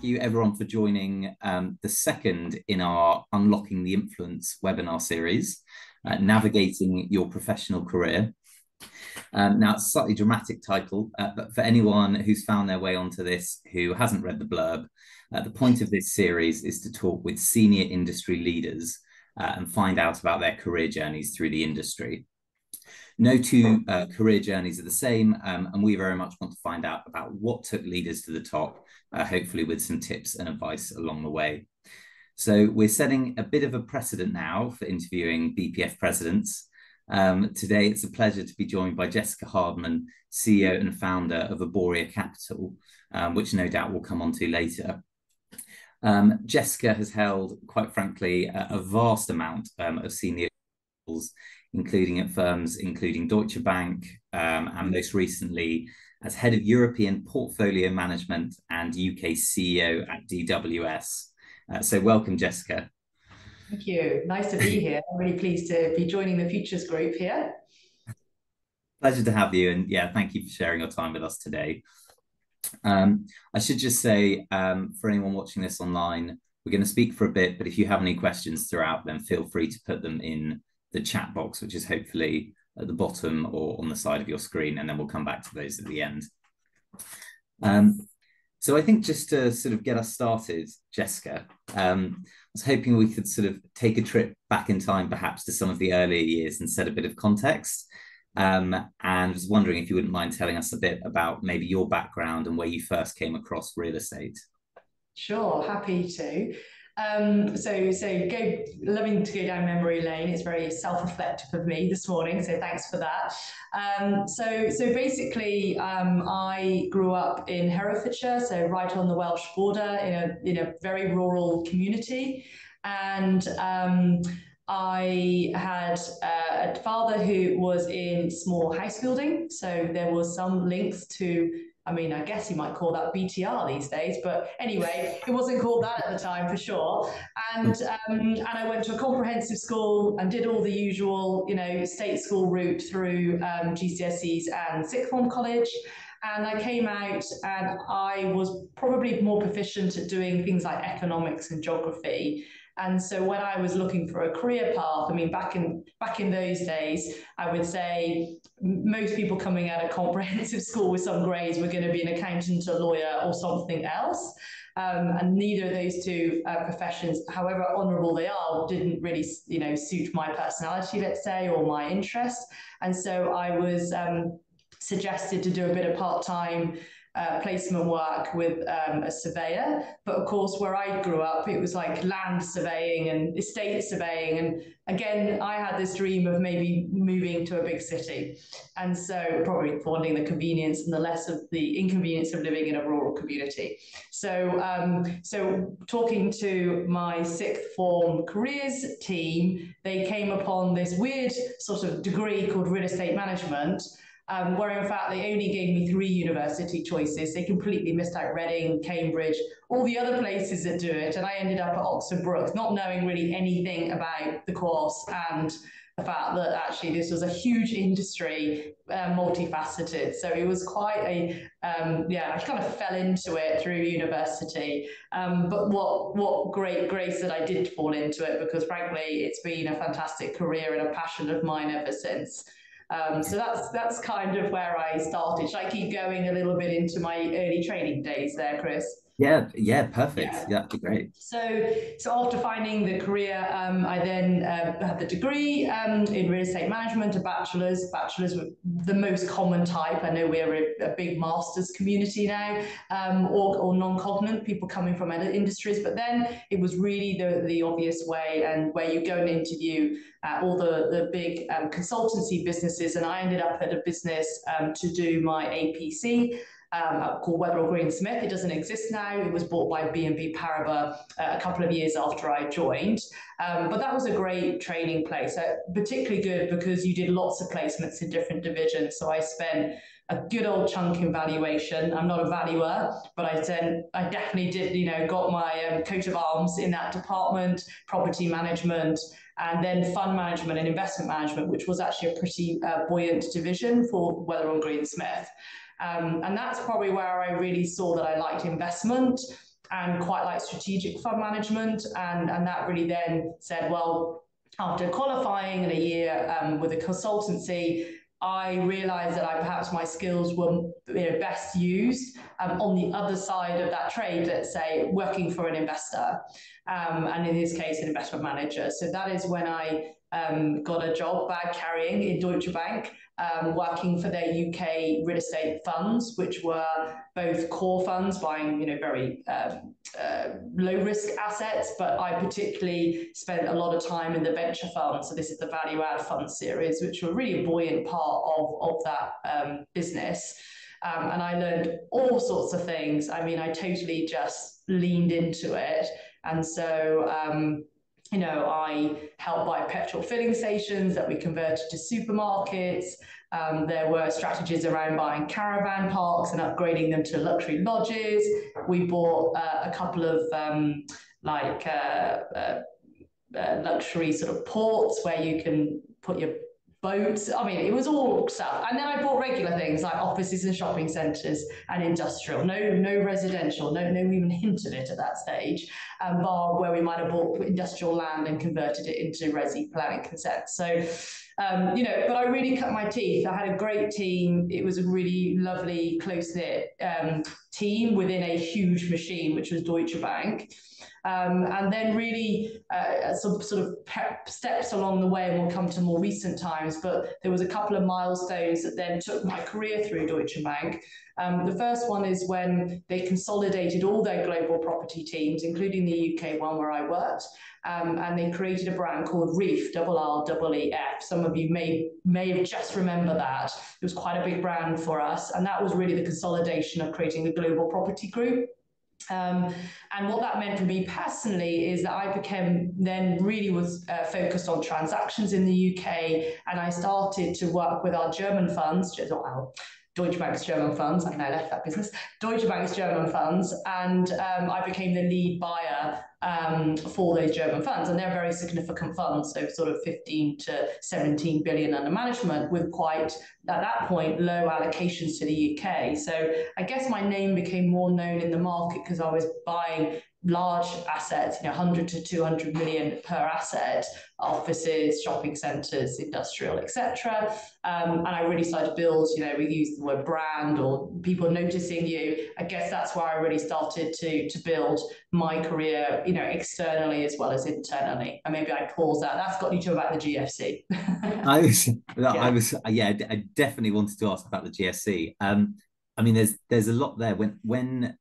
you everyone for joining the second in our Unlocking the Influence webinar series, Navigating Your Professional Career. Now, it's a slightly dramatic title, but for anyone who's found their way onto this who hasn't read the blurb, the point of this series is to talk with senior industry leaders and find out about their career journeys through the industry. No two career journeys are the same, and we very much want to find out about what took leaders to the top, hopefully with some tips and advice along the way. So we're setting a bit of a precedent now for interviewing BPF presidents. Today, it's a pleasure to be joined by Jessica Hardman, CEO and founder of Arboria Capital, which no doubt we'll come on to later. Jessica has held, quite frankly, a vast amount of senior roles, including at firms including Deutsche Bank, and most recently as head of European Portfolio Management and UK CEO at DWS. So welcome, Jessica. Thank you. Nice to be here. I'm really pleased to be joining the Futures Group here. Pleasure to have you. And yeah, thank you for sharing your time with us today. I should just say, for anyone watching this online, we're going to speak for a bit, but if you have any questions throughout, then feel free to put them in the chat box, which is hopefully at the bottom or on the side of your screen, and then we'll come back to those at the end. So I think just to sort of get us started, Jessica, I was hoping we could sort of take a trip back in time, perhaps to some of the earlier years and set a bit of context. And I was wondering if you wouldn't mind telling us a bit about maybe your background and where you first came across real estate. Sure, happy to. Loving to go down memory lane. It's very self-reflective of me this morning, so thanks for that. Basically, I grew up in Herefordshire, so right on the Welsh border, in a very rural community, and I had a father who was in small house building, so there was some links to, I mean, I guess you might call that BTR these days, but anyway, it wasn't called that at the time for sure. And I went to a comprehensive school and did all the usual, state school route through GCSEs and sixth form college. And I came out and I was probably more proficient at doing things like economics and geography. And so when I was looking for a career path, I mean, back in those days, I would say most people coming out of comprehensive school with some grades were going to be an accountant, a lawyer, or something else. And neither of those two professions, however honourable they are, didn't really, suit my personality, let's say, or my interest. And so I was suggested to do a bit of part-time placement work with a surveyor. But of course, where I grew up, it was like land surveying and estate surveying. And again, I had this dream of maybe moving to a big city. And so probably wanting the convenience and the less of the inconvenience of living in a rural community. So talking to my sixth form careers team, they came upon this weird sort of degree called real estate management, where in fact they only gave me 3 university choices. They completely missed out Reading, Cambridge, all the other places that do it. And I ended up at Oxford Brookes, not knowing really anything about the course and the fact that actually this was a huge industry, multifaceted. So it was quite a, I kind of fell into it through university. But what great grace that I did fall into it, because frankly, it's been a fantastic career and a passion of mine ever since. So that's kind of where I started. Should I keep going a little bit into my early training days there, Chris? Yeah, perfect. Yeah, that'd be great. So after finding the career, I then had the degree in real estate management, a bachelor's. Bachelor's were the most common type. I know we're a big master's community now, or non-cognate, people coming from other industries. But then it was really the obvious way, and where you go and interview all the big consultancy businesses. And I ended up at a business to do my APC. Called Weatherall Green Smith. It doesn't exist now. It was bought by BNP Paribas a couple of years after I joined. But that was a great training place, particularly good because you did lots of placements in different divisions. So I spent a good old chunk in valuation. I'm not a valuer, but I definitely did, got my coat of arms in that department, property management, and then fund management and investment management, which was actually a pretty buoyant division for Weatherall Green Smith. And that's probably where I really saw that I liked investment. and quite like strategic fund management. And that really then said, well, after qualifying in a year with a consultancy, I realized that perhaps my skills were best used on the other side of that trade, let's say, working for an investor, and in this case, an investment manager. So that is when I got a job bag carrying in Deutsche Bank, working for their UK real estate funds, which were both core funds buying, very low risk assets, but I particularly spent a lot of time in the venture fund. So this is the value add fund series, which were really a buoyant part of that business. And I learned all sorts of things. I mean, I totally just leaned into it. And so, I helped buy petrol filling stations that we converted to supermarkets. There were strategies around buying caravan parks and upgrading them to luxury lodges. We bought a couple of luxury sort of ports where you can put your boats. I mean, it was all stuff. And then I bought regular things like offices and shopping centres and industrial. No residential. No even hint of it at that stage. Bar where we might have bought industrial land and converted it into resi planning consent. So, but I really cut my teeth. I had a great team. It was a really lovely, close-knit team within a huge machine, which was Deutsche Bank. And then really some sort of steps along the way, and we'll come to more recent times, but there was a couple of milestones that then took my career through Deutsche Bank. The first one is when they consolidated all their global property teams, including the UK one where I worked, and they created a brand called Reef, RREEF. Some of you may have just remember that. It was quite a big brand for us, and that was really the consolidation of creating the global property group. And what that meant for me personally is that I became then really was focused on transactions in the UK, and I started to work with our German funds, Deutsche Bank's German funds. I now left that business. Deutsche Bank's German funds, and I became the lead buyer for those German funds, and they're very significant funds, so sort of 15 to 17 billion under management, with quite at that point low allocations to the UK. So I guess my name became more known in the market because I was buying large assets, 100 to 200 million per asset, offices, shopping centres, industrial, etc. And I really started to build, we use the word brand or people noticing you. I guess that's where I really started to build my career, externally as well as internally. And maybe I pause that. That's got you to about the GFC. I definitely wanted to ask about the GFC. I mean, there's a lot there. When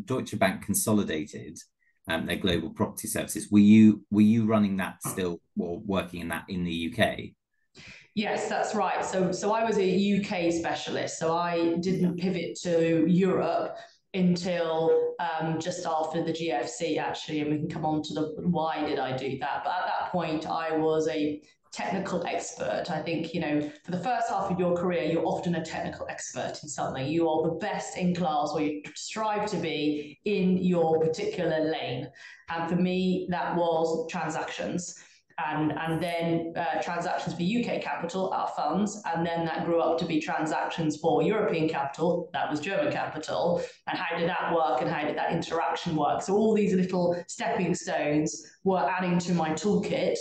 Deutsche Bank consolidated their global property services, were you running that still, or working in that in the UK? Yes, that's right. So I was a UK specialist. So I didn't pivot to Europe until just after the GFC, actually, and we can come on to the why did I do that. But at that point, I was a technical expert. I think, for the first half of your career, you're often a technical expert in something. You are the best in class, or you strive to be in your particular lane. And for me, that was transactions. And then transactions for UK capital, our funds, and then that grew up to be transactions for European capital, that was German capital, and how did that work and how did that interaction work? So all these little stepping stones were adding to my toolkit.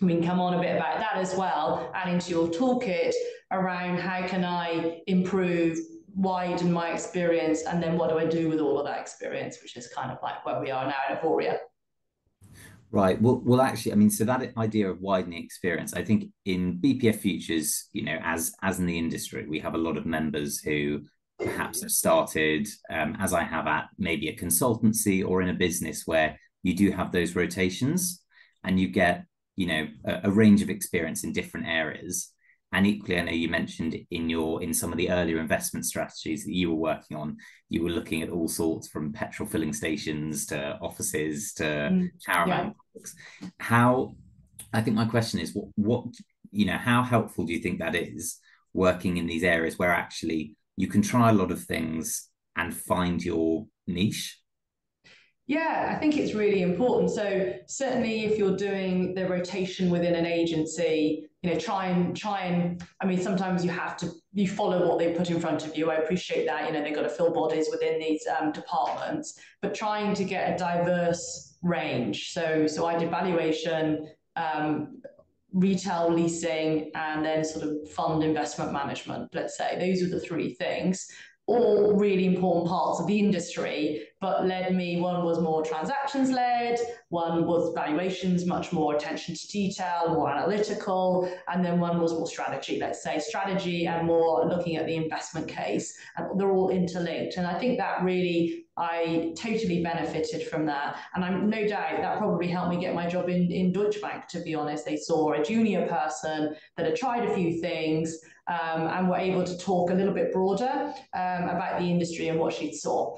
We can come on a bit about that as well, adding to your toolkit around how can I improve, widen my experience, and then what do I do with all of that experience, which is kind of like where we are now at Avoria. Right. Well, actually, I mean, so that idea of widening experience, I think in BPF Futures, as in the industry, we have a lot of members who perhaps have started, as I have, at maybe a consultancy or in a business where you do have those rotations and you get, a range of experience in different areas. And equally, I know you mentioned in some of the earlier investment strategies that you were working on, you were looking at all sorts, from petrol filling stations to offices to caravan parks. I think my question is, what how helpful do you think that is, working in these areas where actually you can try a lot of things and find your niche? Yeah, I think it's really important. So certainly if you're doing the rotation within an agency, try and, I mean, sometimes you follow what they put in front of you. I appreciate that, they've got to fill bodies within these departments, but trying to get a diverse range. So I did valuation, retail leasing, and then sort of fund investment management, let's say. Those are the three things, all really important parts of the industry, but one was more transactions led, one was valuations, much more attention to detail, more analytical, and then one was more strategy, let's say strategy and more looking at the investment case. And they're all interlinked. And I think that really, I totally benefited from that. And I'm no doubt that probably helped me get my job in Deutsche Bank, to be honest. They saw a junior person that had tried a few things, and were able to talk a little bit broader about the industry and what she saw.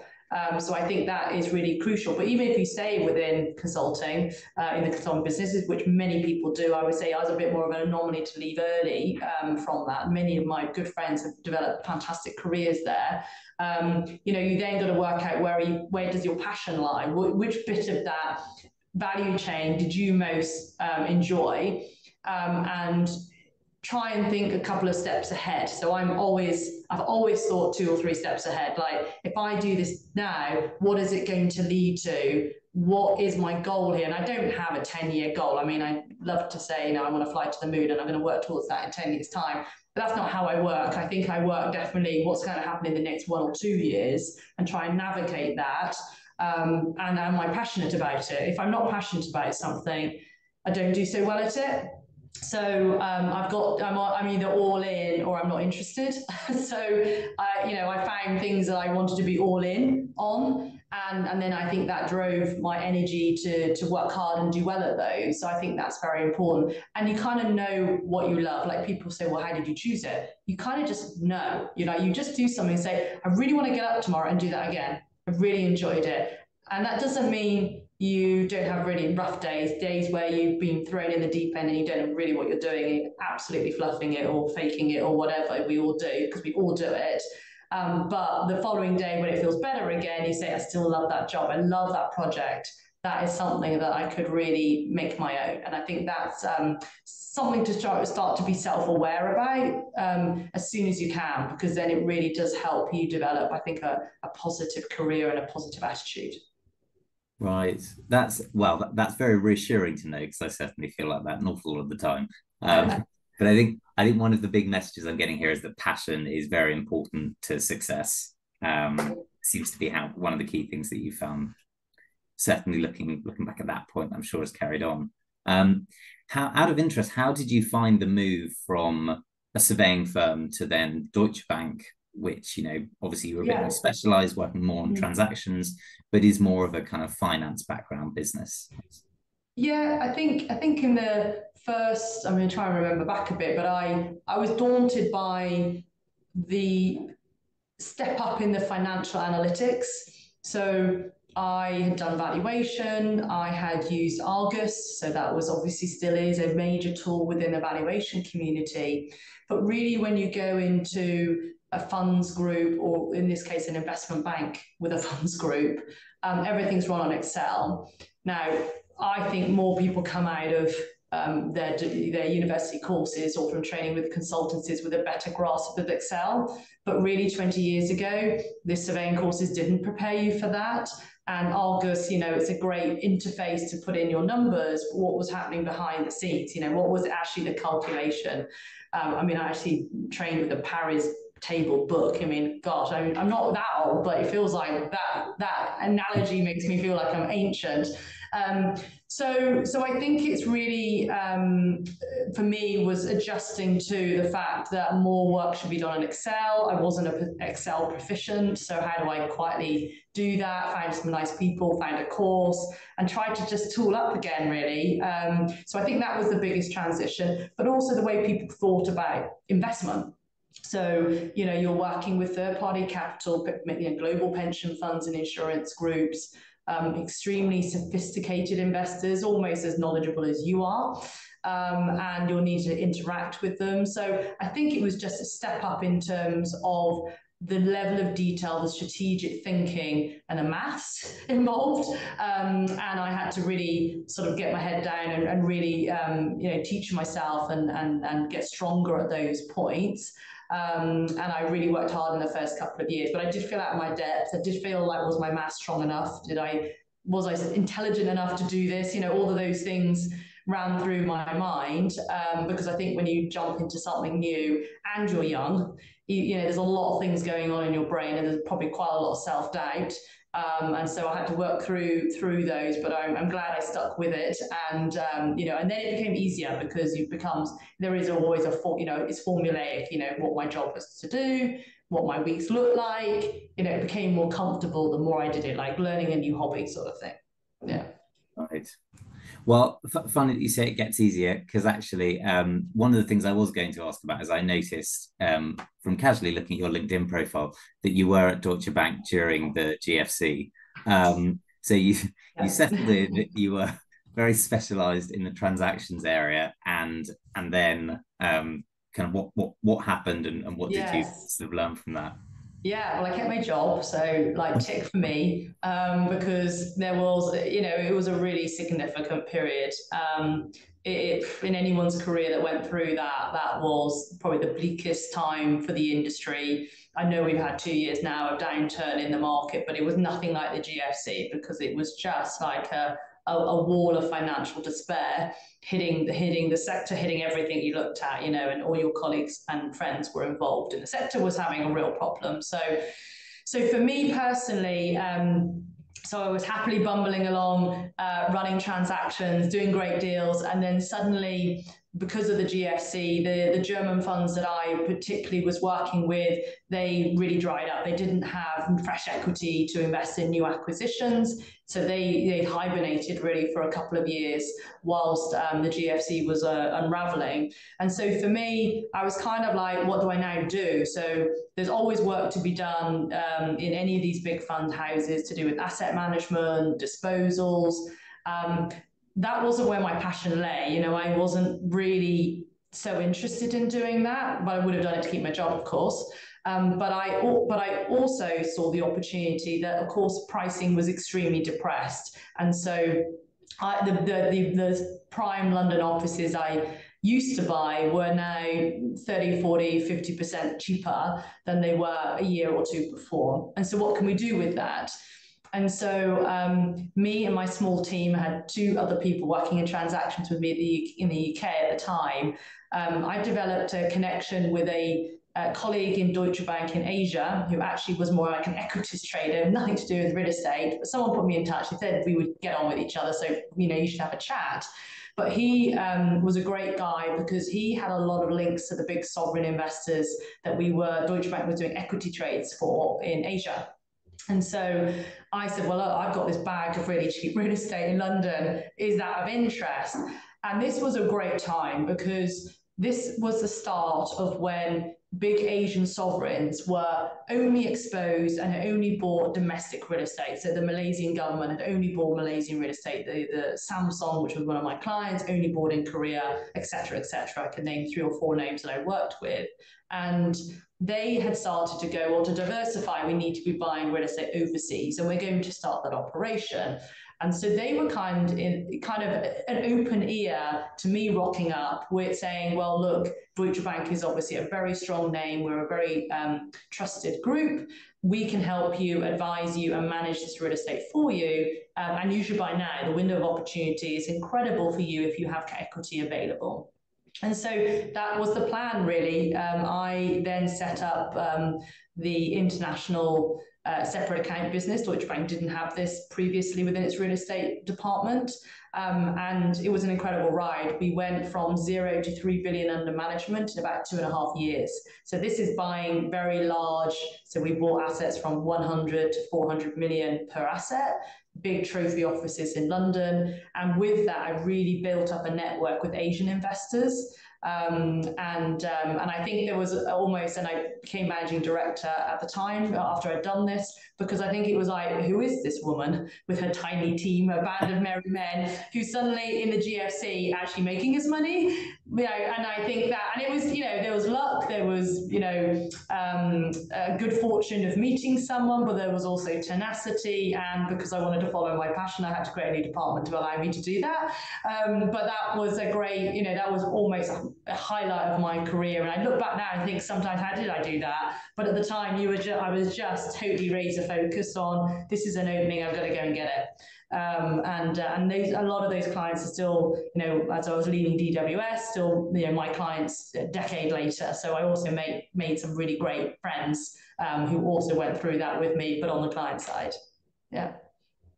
So I think that is really crucial. But even if you stay within consulting, in the consulting businesses, which many people do, I would say I was a bit more of an anomaly to leave early from that. Many of my good friends have developed fantastic careers there. You then got to work out where does your passion lie? Which bit of that value chain did you most enjoy? And try and think a couple of steps ahead. So I've always thought 2 or 3 steps ahead. Like, if I do this now, what is it going to lead to? What is my goal here? And I don't have a 10-year goal. I mean, I love to say, I want to fly to the moon and I'm going to work towards that in 10 years' time. But that's not how I work. I think I work definitely what's going to happen in the next 1 or 2 years and try and navigate that. And am I passionate about it? If I'm not passionate about something, I don't do so well at it. So I'm either all in or I'm not interested. So I found things that I wanted to be all in on, and then I think that drove my energy to work hard and do well at those. So I think that's very important. And you kind of know what you love. Like, people say, well, how did you choose it? You kind of just know. You just do something and say, I really want to get up tomorrow and do that again. I really enjoyed it. And that doesn't mean you don't have really rough days where you've been thrown in the deep end and you don't know really what you're doing, you're absolutely fluffing it or faking it or whatever we all do, because we all do it. But the following day, when it feels better again, you say, I still love that job. I love that project. That is something that I could really make my own. And I think that's something to start to be self-aware about as soon as you can, because then it really does help you develop, I think, a positive career and a positive attitude. Right. That's very reassuring to know, because I certainly feel like that an awful lot of the time. But I think one of the big messages I'm getting here is that passion is very important to success. Seems to be one of the key things that you found. Certainly, looking back at that point, I'm sure has carried on. Out of interest, how did you find the move from a surveying firm to then Deutsche Bank, which, obviously you were a bit more specialized, working more on transactions, but is more of a kind of finance background business? Yeah, I think in the first, I'm going to try and remember back a bit, but I was daunted by the step up in the financial analytics. So I had done valuation, I had used Argus, so that was obviously still is a major tool within the valuation community. But really, when you go into a funds group, or in this case, an investment bank with a funds group, everything's run on Excel. Now, I think more people come out of their university courses or from training with consultancies with a better grasp of Excel. But really, 20 years ago, the surveying courses didn't prepare you for that. And Argus, it's a great interface to put in your numbers, what was happening behind the scenes, what was actually the calculation. I actually trained with the Paris table book. Gosh, I'm not that old, but it feels like that analogy makes me feel like I'm ancient. So I think it's really, for me, was adjusting to the fact that more work should be done in Excel. I wasn't an Excel proficient, so how do I quietly do that? Find some nice people, find a course, and try to just tool up again, really. So I think that was the biggest transition, but also the way people thought about investment. So, you're working with third-party capital, global pension funds and insurance groups, extremely sophisticated investors, almost as knowledgeable as you are, and you'll need to interact with them. So I think it was just a step up in terms of the level of detail, the strategic thinking, and the maths involved. And I had to really sort of get my head down and really, teach myself and get stronger at those points. And I really worked hard in the first couple of years, but I did feel out of my depth. I did feel like, was my maths strong enough? Was I intelligent enough to do this? All of those things ran through my mind, because I think when you jump into something new and you're young, there's a lot of things going on in your brain, and there's probably quite a lot of self-doubt. And so I had to work through those, but I'm glad I stuck with it. And and then it became easier, because there is always it's formulaic, what my job was to do, what my weeks look like. It became more comfortable the more I did it, like learning a new hobby sort of thing. Yeah. Right. Well, funny that you say it gets easier, because actually, one of the things I was going to ask about is I noticed, from casually looking at your LinkedIn profile, that you were at Deutsche Bank during the GFC. So you settled in, you were very specialised in the transactions area, and then kind of what happened, and what did you Yes. sort of learn from that? Yeah, well, I kept my job, so like tick for me, because there was, it was a really significant period. In anyone's career that went through that, that was probably the bleakest time for the industry. I know we've had 2 years now of downturn in the market, but it was nothing like the GFC, because it was just like a wall of financial despair hitting the sector, hitting everything you looked at, and all your colleagues and friends were involved, and the sector was having a real problem. So for me personally, so I was happily bumbling along, running transactions, doing great deals, and then suddenly, because of the GFC, the German funds that I particularly was working with, they really dried up. They didn't have fresh equity to invest in new acquisitions, so they hibernated really for a couple of years whilst the GFC was unraveling. And so for me, I was kind of like, what do I now do? So there's always work to be done in any of these big fund houses to do with asset management, disposals. That wasn't where my passion lay. I wasn't really so interested in doing that, but I would have done it to keep my job, of course. But I also saw the opportunity that, of course, pricing was extremely depressed, and so the prime London offices I used to buy were now 30, 40, 50% cheaper than they were a year or two before. And so what can we do with that? And so me and my small team had two other people working in transactions with me in the UK at the time. I developed a connection with a colleague in Deutsche Bank in Asia, who actually was more like an equities trader, nothing to do with real estate. But someone put me in touch. He said we would get on with each other, so you should have a chat. But he was a great guy, because he had a lot of links to the big sovereign investors that Deutsche Bank was doing equity trades for in Asia. And so I said, well, look, I've got this bag of really cheap real estate in London. Is that of interest? And this was a great time, because this was the start of when big Asian sovereigns were only exposed and only bought domestic real estate. So the Malaysian government had only bought Malaysian real estate. The Samsung, which was one of my clients, only bought in Korea, etc., etc. I can name 3 or 4 names that I worked with. And they had started to go, well, to diversify, we need to be buying real estate overseas, and we're going to start that operation. And so they were kind of an open ear to me rocking up with saying, well, look, Deutsche Bank is obviously a very strong name. We're a very trusted group. We can help you, advise you, and manage this real estate for you. And you should buy now. The window of opportunity is incredible for you if you have equity available. And so that was the plan, really. I then set up the international separate account business. Deutsche Bank didn't have this previously within its real estate department. And it was an incredible ride. We went from 0 to 3 billion under management in about 2.5 years. So this is buying very large. So we bought assets from 100 to 400 million per asset, big trophy offices in London. And with that, I really built up a network with Asian investors. And I think there was almost, and I became managing director at the time after I'd done this, because I think it was like, who is this woman with her tiny team, a band of merry men, who's suddenly in the GFC actually making us money? And I think that, and it was, there was luck, there was, a good fortune of meeting someone, but there was also tenacity. And because I wanted to follow my passion, I had to create a new department to allow me to do that. But that was a great, that was almost a highlight of my career. And I look back now and think sometimes, how did I do that? But at the time, I was just totally razor focused on, this is an opening, I've got to go and get it. And a lot of those clients are still, as I was leading DWS, still, my clients a decade later. So I also made some really great friends who also went through that with me, but on the client side. Yeah.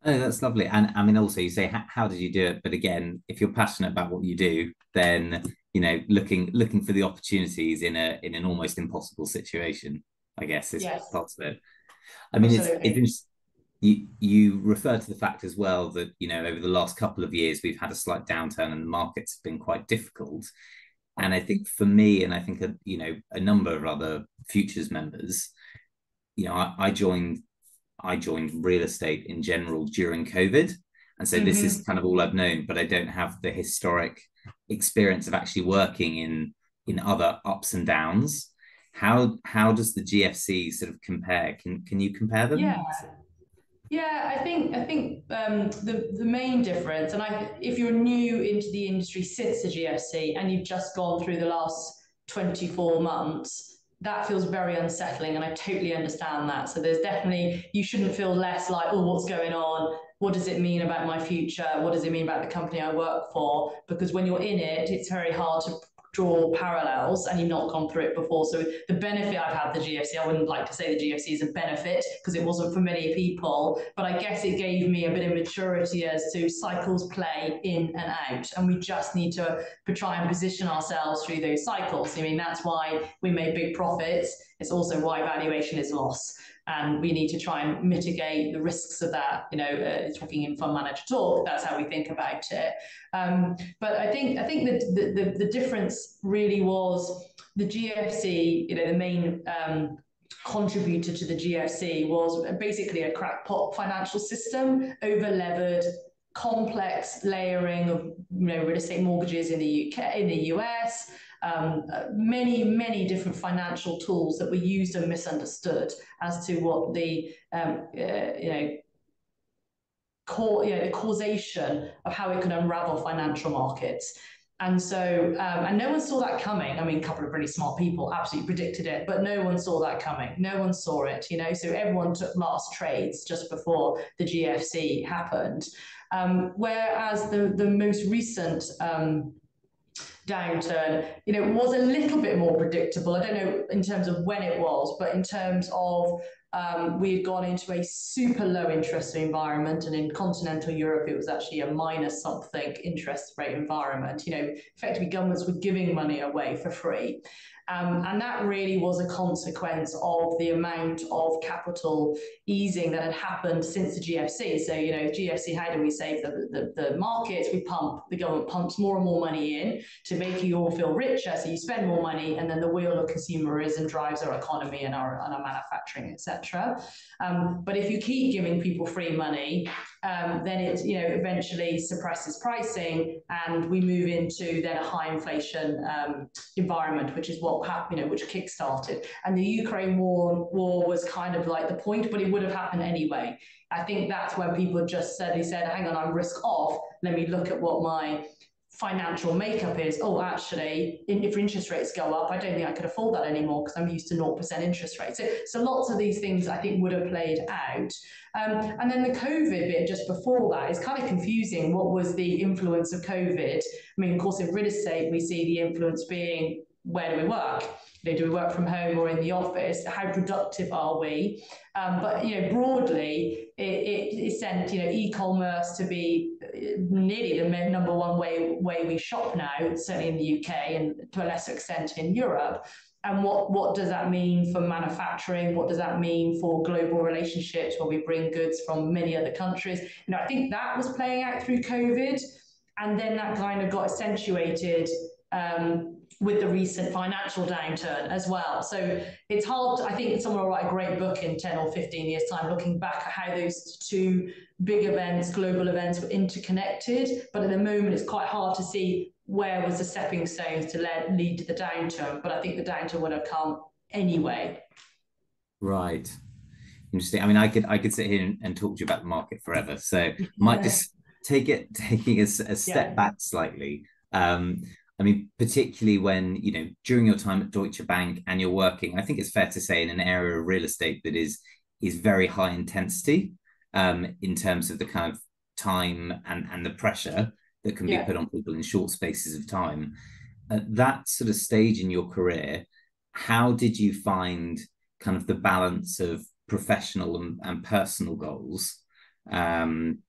Oh, that's lovely. And I mean, also you say, how did you do it? But again, if you're passionate about what you do, then, looking for the opportunities in an almost impossible situation, I guess, is Yes, part of it. I mean, absolutely. you refer to the fact as well that, over the last couple of years, we've had a slight downturn and the markets have been quite difficult. And I think for me, and I think, a number of other futures members, I joined real estate in general during COVID. And so this is Mm-hmm. kind of all I've known, but I don't have the historic experience of actually working in other ups and downs. How does the GFC sort of compare? Can you compare Yeah. them? Yeah, I think the main difference, and if you're new into the industry since the GFC and you've just gone through the last 24 months, that feels very unsettling, and I totally understand that. So there's definitely, you shouldn't feel less like, oh, what's going on? What does it mean about my future? What does it mean about the company I work for? Because when you're in it, it's very hard to draw parallels, and you've not gone through it before. So the benefit I've had the GFC, I wouldn't like to say the GFC is a benefit because it wasn't for many people, but I guess it gave me a bit of maturity as to cycles play in and out, and we just need to try and position ourselves through those cycles. I mean, that's why we made big profits. It's also why valuation is loss, and we need to try and mitigate the risks of that. Talking in fund manager talk, that's how we think about it. But I think the difference really was the GFC. The main contributor to the GFC was basically a crackpot financial system, over levered, complex layering of real estate mortgages in the UK, in the US. Many different financial tools that were used and misunderstood as to what the the causation of how it could unravel financial markets. And so, and no one saw that coming. I mean, a couple of really smart people absolutely predicted it, but no one saw that coming. No one saw it, So everyone took last trades just before the GFC happened. Whereas the most recent downturn, was a little bit more predictable. I don't know in terms of when it was, but in terms of we had gone into a super low interest rate environment, and in continental Europe, it was actually a minus something interest rate environment. Effectively, governments were giving money away for free. And that really was a consequence of the amount of capital easing that had happened since the GFC. So, GFC, how do we save the markets? The government pumps more and more money in to make you all feel richer. So you spend more money, and then the wheel of consumerism drives our economy and our manufacturing, etc. But if you keep giving people free money, then it eventually suppresses pricing, and we move into then a high inflation environment, which is what happened, which kick-started. And the Ukraine war was kind of like the point, but it would have happened anyway. I think that's when people just suddenly said, hang on, I'm risk off. Let me look at what my financial makeup is. Oh, actually, if interest rates go up, I don't think I could afford that anymore because I'm used to 0% interest rates. So lots of these things I think would have played out. And then the COVID bit just before that is kind of confusing. What was the influence of COVID? I mean, of course, in real estate, we see the influence being, where do we work? Do we work from home or in the office? How productive are we? But broadly, it sent e-commerce to be nearly the number one way we shop now, certainly in the UK and to a lesser extent in Europe. And what does that mean for manufacturing? What does that mean for global relationships where we bring goods from many other countries? I think that was playing out through COVID, and then that kind of got accentuated with the recent financial downturn as well. So it's hard. I think someone will write a great book in 10 or 15 years' time looking back at how those two big events, global events, were interconnected. But at the moment, it's quite hard to see where was the stepping stones to lead to the downturn, but I think the downturn would have come anyway. Right. Interesting. I mean, I could sit here and talk to you about the market forever. So I might Yeah. just taking a step Yeah. back slightly. I mean, particularly when, during your time at Deutsche Bank and you're working, I think it's fair to say in an area of real estate that is very high intensity, in terms of the kind of time and the pressure that can be Yeah. put on people in short spaces of time. At that sort of stage in your career, how did you find kind of the balance of professional and personal goals? Um,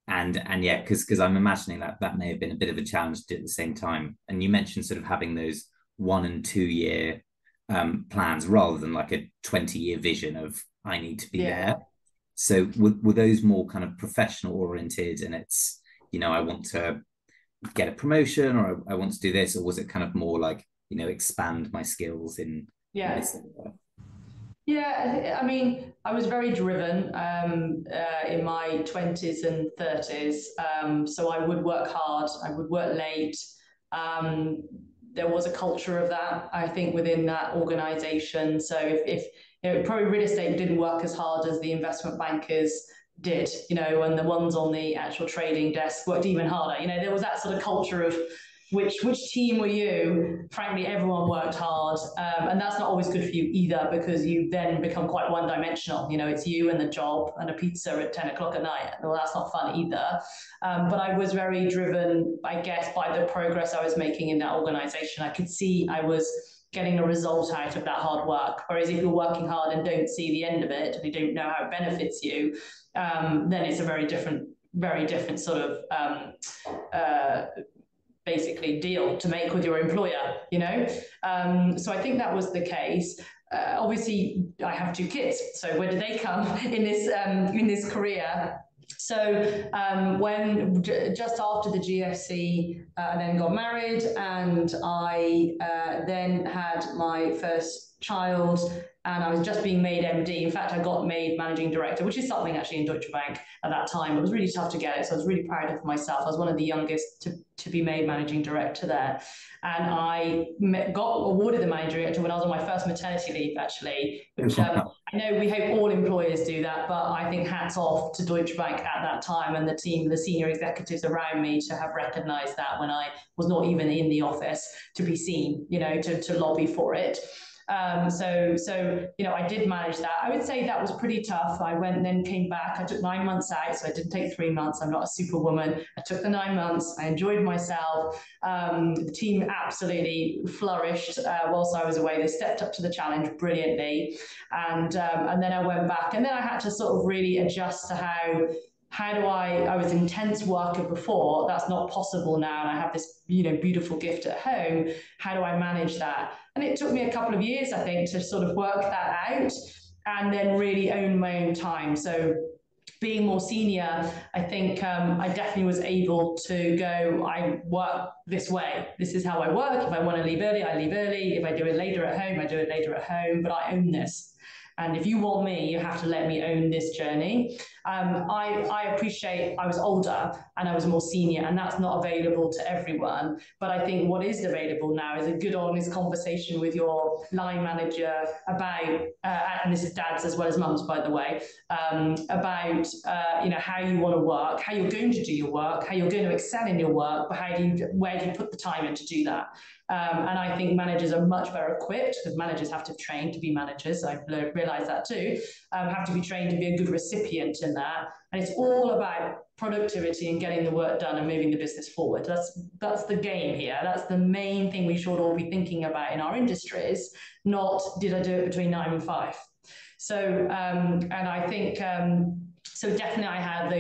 and yeah, because I'm imagining that may have been a bit of a challenge at the same time. And you mentioned sort of having those 1 and 2 year plans rather than like a 20-year vision of I need to be there. Yeah. So were those more kind of professional oriented, and it's, I want to get a promotion, or I want to do this, or was it kind of more like, expand my skills in Yeah. this area? Yeah, I mean, I was very driven in my 20s and 30s. So I would work hard, I would work late. Um, there was a culture of that, I think, within that organization. So if probably real estate didn't work as hard as the investment bankers did, and the ones on the actual trading desk worked even harder. There was that sort of culture of which team were you? Frankly, everyone worked hard, and that's not always good for you either, because you then become quite one-dimensional. It's you and the job and a pizza at 10 o'clock at night. Well, that's not fun either. But I was very driven, I guess, by the progress I was making in that organization. I could see I was getting a result out of that hard work. Whereas if you're working hard and don't see the end of it, and you don't know how it benefits you, then it's a very different sort of basically deal to make with your employer. So I think that was the case. Obviously, I have 2 kids, so where do they come in this career? So when just after the GFC, I then got married, and I then had my first child, and I was just being made MD. In fact, I got made managing director, which is something actually in Deutsche Bank at that time. It was really tough to get it, so I was really proud of myself. I was one of the youngest to be made managing director there. And I got awarded the managing director when I was on my first maternity leave, actually, which I know we hope all employers do that, but I think hats off to Deutsche Bank at that time and the team, the senior executives around me, to have recognised that when I was not even in the office, to be seen, to lobby for it. So I did manage that. I would say that was pretty tough. I went, then came back. I took 9 months out, so I didn't take 3 months. I'm not a superwoman. I took the 9 months. I enjoyed myself. The team absolutely flourished whilst I was away. They stepped up to the challenge brilliantly, and then I went back, and then I had to sort of really adjust to how do I was an intense worker before, that's not possible now, and I have this beautiful gift at home. How do I manage that? And it took me a couple of years, I think, to sort of work that out and then really own my own time. So being more senior, I think I definitely was able to go, I work this way. This is how I work. If I want to leave early, I leave early. If I do it later at home, I do it later at home, but I own this. And if you want me, you have to let me own this journey. I appreciate I was older and I was more senior, and that's not available to everyone. But I think what is available now is a good, honest conversation with your line manager about, and this is dads as well as mums, by the way, about how you want to work, how you're going to do your work, how you're going to excel in your work, but where do you put the time in to do that? And I think managers are much better equipped, because managers have to train to be managers. I've realised that too. Have to be trained to be a good recipient in that. And it's all about productivity and getting the work done and moving the business forward. That's the game here. That's the main thing we should all be thinking about in our industries, not did I do it between 9 and 5. So, and I think so definitely I had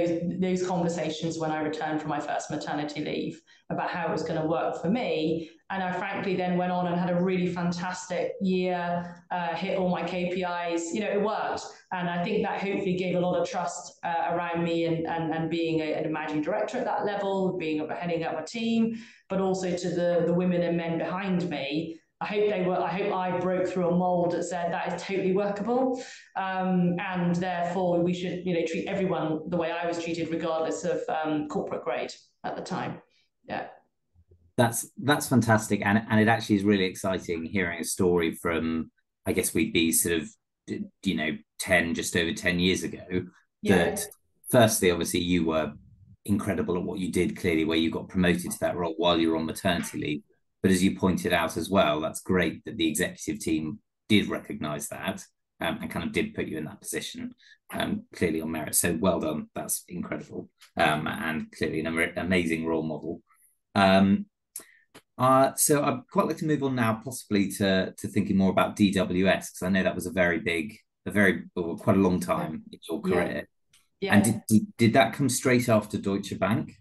those conversations when I returned from my first maternity leave about how it was going to work for me. And I frankly then went on and had a really fantastic year, hit all my KPIs. It worked. And I think that hopefully gave a lot of trust around me and being an managing director at that level, heading up a team, but also to the women and men behind me. I hope I broke through a mold that said that is totally workable, and therefore we should treat everyone the way I was treated, regardless of corporate grade at the time. Yeah. That's fantastic, and it actually is really exciting hearing a story from, I guess we'd be sort of 10, just over 10 years ago. Yeah. That firstly, obviously, you were incredible at what you did, clearly, where you got promoted to that role while you were on maternity leave. But as you pointed out as well, that's great that the executive team did recognise that, and kind of did put you in that position, clearly on merit. So well done. That's incredible, and clearly an amazing role model. Um, so I'd quite like to move on now, possibly to thinking more about DWS, because I know that was well, quite a long time in your Yeah. career. And Yeah. did that come straight after Deutsche Bank?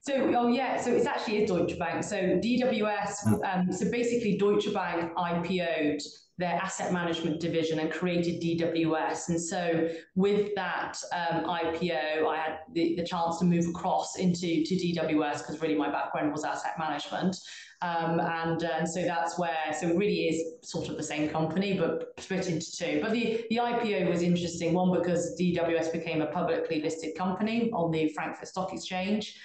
So, oh yeah, so it's actually is Deutsche Bank. So DWS, Oh, so basically Deutsche Bank IPO'd their asset management division and created DWS. And so with that IPO, I had the chance to move across to DWS because really my background was asset management. And so that's where, so it really is sort of the same company, but split into two. But the IPO was interesting, one, because DWS became a publicly listed company on the Frankfurt Stock Exchange.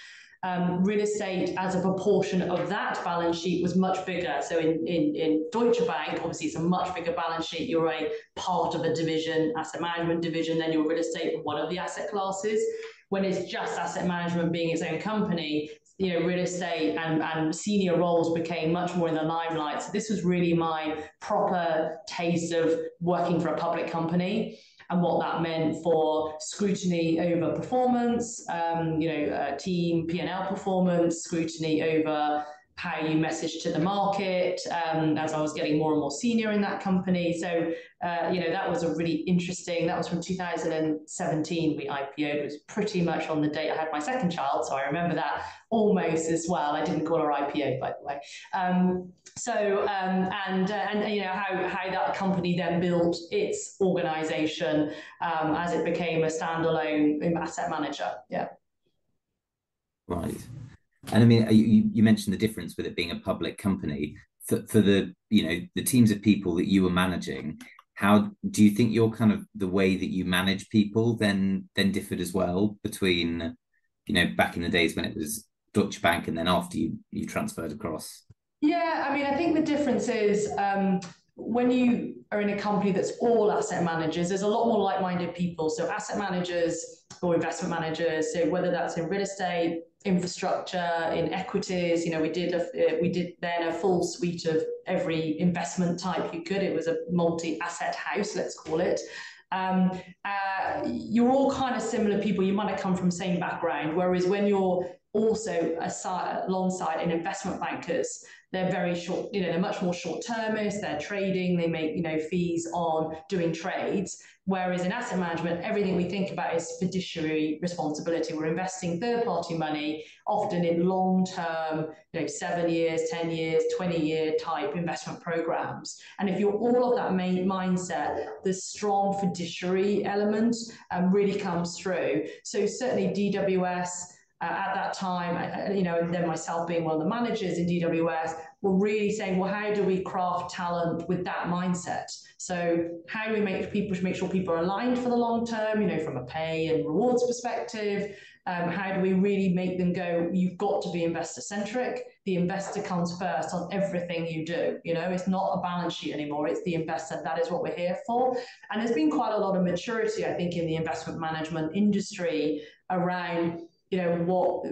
Real estate as a proportion of that balance sheet was much bigger. So in Deutsche Bank, obviously it's a much bigger balance sheet. You're a part of a division, asset management division, then you're real estate, one of the asset classes. When it's just asset management being its own company, real estate and senior roles became much more in the limelight. So this was really my proper taste of working for a public company and what that meant for scrutiny over performance, team P&L performance, scrutiny over how you message to the market as I was getting more and more senior in that company. So, that was a really interesting, that was from 2017 we IPO'd. It was pretty much on the date I had my second child, so I remember that almost as well. I didn't call her IPO, by the way. How that company then built its organization as it became a standalone asset manager. Yeah. right. And I mean, you mentioned the difference with it being a public company for the teams of people that you were managing. How do you think your kind of the way that you manage people then differed as well between, back in the days when it was Deutsche Bank and then after you transferred across? Yeah, I mean, I think the difference is when you are in a company that's all asset managers, there's a lot more like-minded people. So asset managers or investment managers, so whether that's in real estate, infrastructure, in equities, we did then a full suite of every investment type you could. It was a multi-asset house, let's call it. You're all kind of similar people. You might have come from the same background, whereas when you're also alongside in investment bankers, they're very short, they're much more short termist, they're trading, they make, fees on doing trades. Whereas in asset management, everything we think about is fiduciary responsibility. We're investing third party money, often in long term, 7 years, 10 years, 20-year type investment programs. And if you're all of that main mindset, the strong fiduciary element really comes through. So certainly DWS, at that time, and then myself being one of the managers in DWS, were really saying, well, how do we craft talent with that mindset? So how do we make sure people are aligned for the long term, from a pay and rewards perspective? How do we really make them go, you've got to be investor centric. The investor comes first on everything you do. It's not a balance sheet anymore. It's the investor. That is what we're here for. And there's been quite a lot of maturity, I think, in the investment management industry around what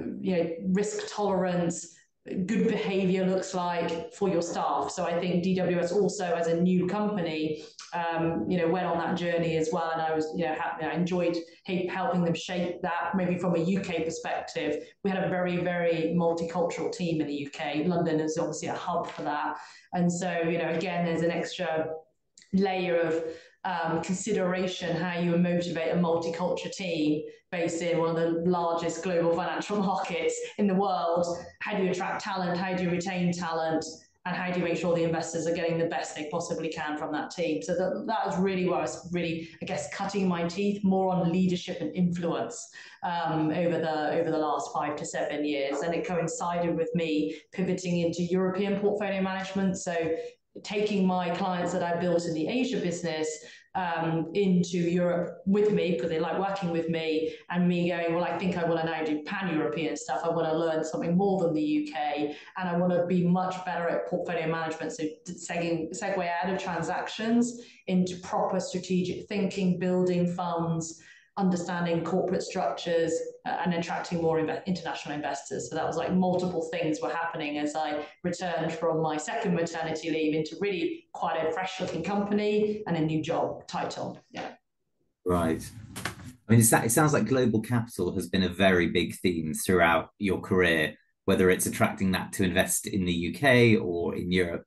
risk tolerance, good behavior looks like for your staff. So I think DWS also, as a new company, went on that journey as well. And I was, I enjoyed helping them shape that. Maybe from a UK perspective, we had a very, very multicultural team in the UK. London is obviously a hub for that. And so, again, there's an extra layer of consideration how you motivate a multicultural team based in one of the largest global financial markets in the world. How do you attract talent? How do you retain talent? And how do you make sure the investors are getting the best they possibly can from that team? So that was really where I was really, I guess, cutting my teeth more on leadership and influence over the last 5 to 7 years. And it coincided with me pivoting into European portfolio management. So taking my clients that I built in the Asia business into Europe with me because they like working with me, and me going, well, I think I want to now do pan-European stuff. I want to learn something more than the UK, and I want to be much better at portfolio management. So segue out of transactions into proper strategic thinking, building funds, understanding corporate structures, and attracting more international investors. So that was like multiple things were happening as I returned from my second maternity leave into really quite a fresh looking company and a new job title. Yeah. Right. I mean, it sounds like global capital has been a very big theme throughout your career, whether it's attracting that to invest in the UK or in Europe.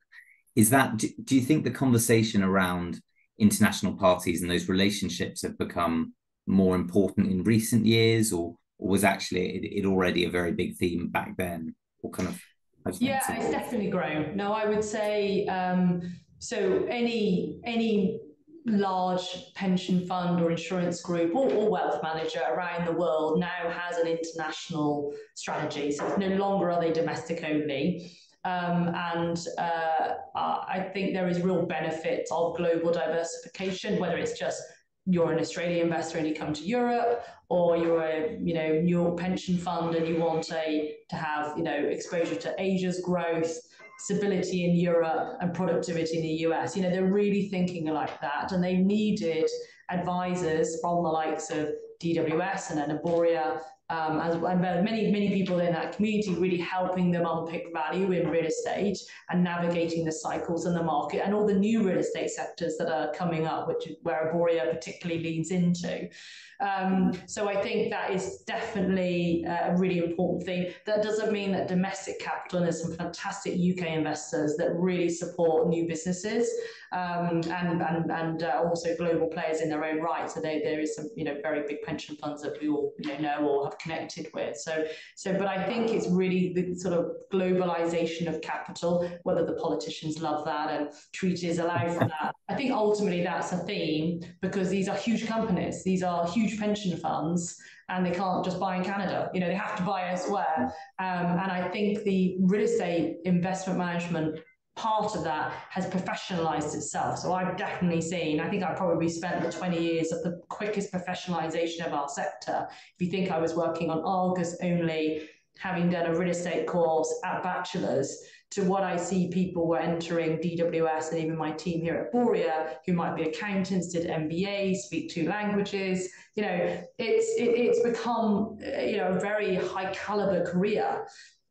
Do you think the conversation around international parties and those relationships have become more important in recent years, or was actually it already a very big theme back then? Or kind of, yeah, it's definitely grown. No, I would say so. Any large pension fund or insurance group or wealth manager around the world now has an international strategy. So it's no longer are they domestic only. I think there is real benefit of global diversification, whether it's just you're an Australian investor and you come to Europe, or you're a New York pension fund and you want to have exposure to Asia's growth, stability in Europe, and productivity in the US. They're really thinking like that, and they needed advisors from the likes of DWS and then Aboria, and many people in that community, really helping them unpick value in real estate and navigating the cycles in the market and all the new real estate sectors that are coming up, where Aboria particularly leans into. So I think that is definitely a really important thing. That doesn't mean that domestic capital, and there's some fantastic UK investors that really support new businesses, and also global players in their own right. So there is some very big pension funds that we all know or have connected with. But I think it's really the sort of globalization of capital, whether the politicians love that and treaties allow for that. I think ultimately that's a theme, because these are huge companies, these are huge pension funds, and they can't just buy in Canada. They have to buy elsewhere. And I think the real estate investment management part of that has professionalized itself. So I've definitely seen, I think I probably spent the 20 years of the quickest professionalization of our sector. If you think I was working on Argus only, having done a real estate course at bachelor's, to what I see people were entering DWS, and even my team here at Borea, who might be accountants, did MBA, speak 2 languages. It's become a very high caliber career.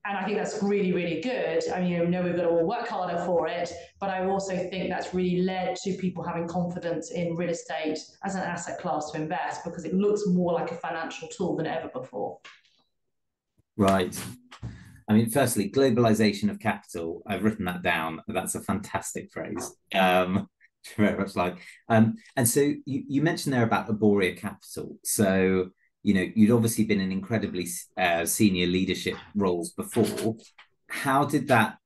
And I think that's really, really good. I mean, we've got to all work harder for it, but I also think that's really led to people having confidence in real estate as an asset class to invest, because it looks more like a financial tool than ever before. Right. I mean, firstly, globalization of capital. I've written that down. That's a fantastic phrase. Very much like. And so you mentioned there about Aboria Capital. So you'd obviously been in incredibly senior leadership roles before. How did that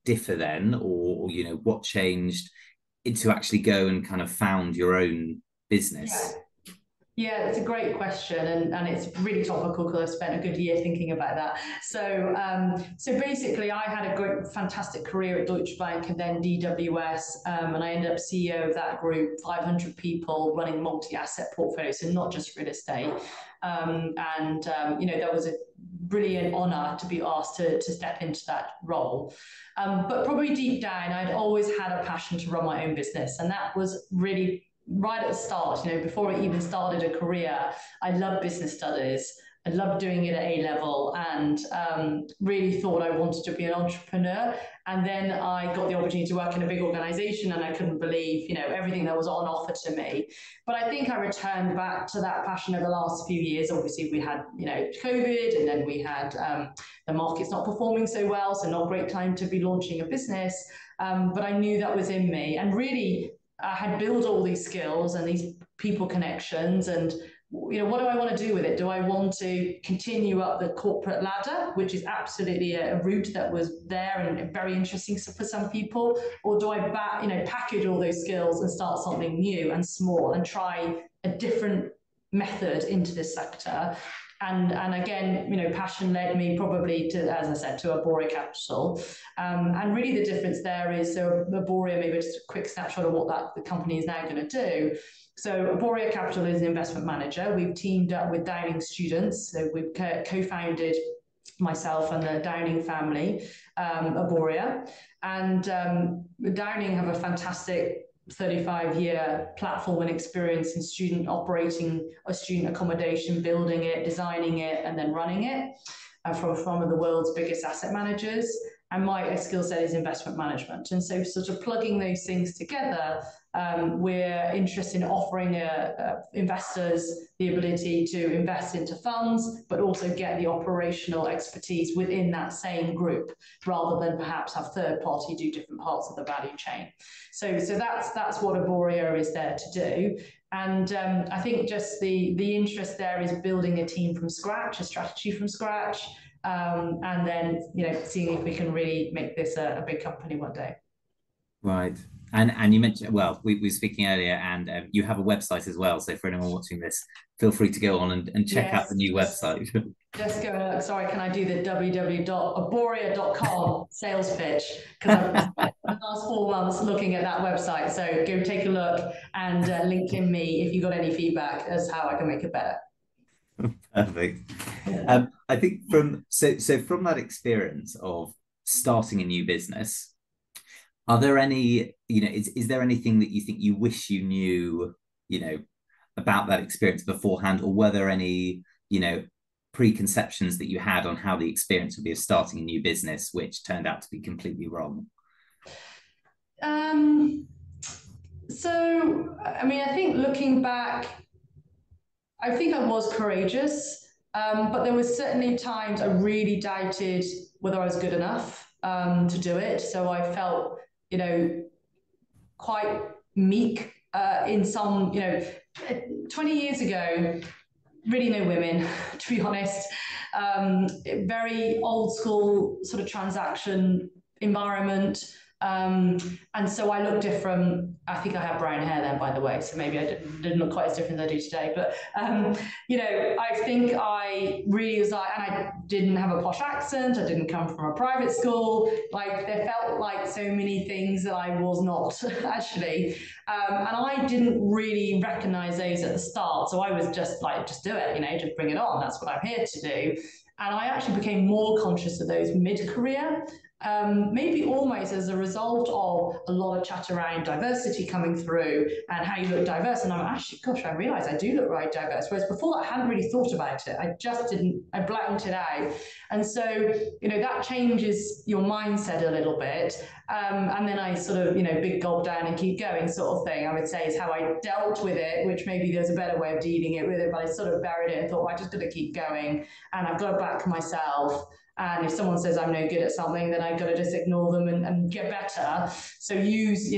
differ then, or what changed to actually go and kind of found your own business? Yeah, it's a great question, and it's really topical because I've spent a good year thinking about that. So basically, I had a fantastic career at Deutsche Bank and then DWS, and I ended up CEO of that group, 500 people running multi-asset portfolios, so not just real estate. That was a brilliant honor to be asked to step into that role. But probably deep down, I'd always had a passion to run my own business, and that was really right at the start, before I even started a career. I loved business studies. I loved doing it at A level, and really thought I wanted to be an entrepreneur. And then I got the opportunity to work in a big organization, and I couldn't believe, everything that was on offer to me. But I think I returned back to that passion over the last few years. Obviously, we had, COVID, and then we had the market's not performing so well, so not a great time to be launching a business. But I knew that was in me, and really, I had built all these skills and these people connections, and what do I want to do with it? Do I want to continue up the corporate ladder, which is absolutely a route that was there and very interesting for some people, or do I package all those skills and start something new and small and try a different method into this sector? And again, passion led me probably to, as I said, to Arboria Capital. And really the difference there is, so Arboria, maybe just a quick snapshot of what the company is now going to do. So Arboria Capital is an investment manager. We've teamed up with Downing students. So we've co-founded, myself and the Downing family, Arboria. And Downing have a fantastic 35-year platform and experience in student operating or student accommodation, building it, designing it, and then running it, from one of the world's biggest asset managers. And my skill set is investment management. And so sort of plugging those things together, we're interested in offering investors the ability to invest into funds, but also get the operational expertise within that same group, rather than perhaps have third party do different parts of the value chain. So that's what Arboria is there to do. And I think just the interest there is building a team from scratch, a strategy from scratch, and then seeing if we can really make this a big company one day. Right. And you mentioned, well, we were speaking earlier, and you have a website as well. So for anyone watching this, feel free to go on and check out the new website. Just go, sorry, can I do the www.arboria.com sales pitch? Because I've spent the last 4 months looking at that website. So go take a look and link in me if you've got any feedback as how I can make it better. Perfect. I think from that experience of starting a new business, are there any, is there anything that you think you wish you knew, about that experience beforehand, or were there any, preconceptions that you had on how the experience would be of starting a new business, which turned out to be completely wrong? So, I mean, I think looking back, I think I was courageous, but there were certainly times I really doubted whether I was good enough to do it. So I felt, quite meek in some, 20 years ago, really no women, to be honest. Very old school sort of transaction environment. And so I look different. I think I had brown hair then, by the way, so maybe I didn't look quite as different as I do today. But I think I really was like, and I didn't have a posh accent. I didn't come from a private school. Like, there felt like so many things that I was not actually, and I didn't really recognize those at the start. So I was just like, just do it, just bring it on. That's what I'm here to do. And I actually became more conscious of those mid-career. Maybe almost as a result of a lot of chat around diversity coming through and how you look diverse. And I'm actually, gosh, I realise I do look right diverse. Whereas before that, I hadn't really thought about it. I just didn't, I blanked it out. And so, that changes your mindset a little bit. And then I sort of, big gulp down and keep going sort of thing, I would say, is how I dealt with it, which maybe there's a better way of dealing it with it, but I sort of buried it and thought, well, I just got to keep going and I've got to back myself. And if someone says I'm no good at something, then I've got to just ignore them and get better. So use,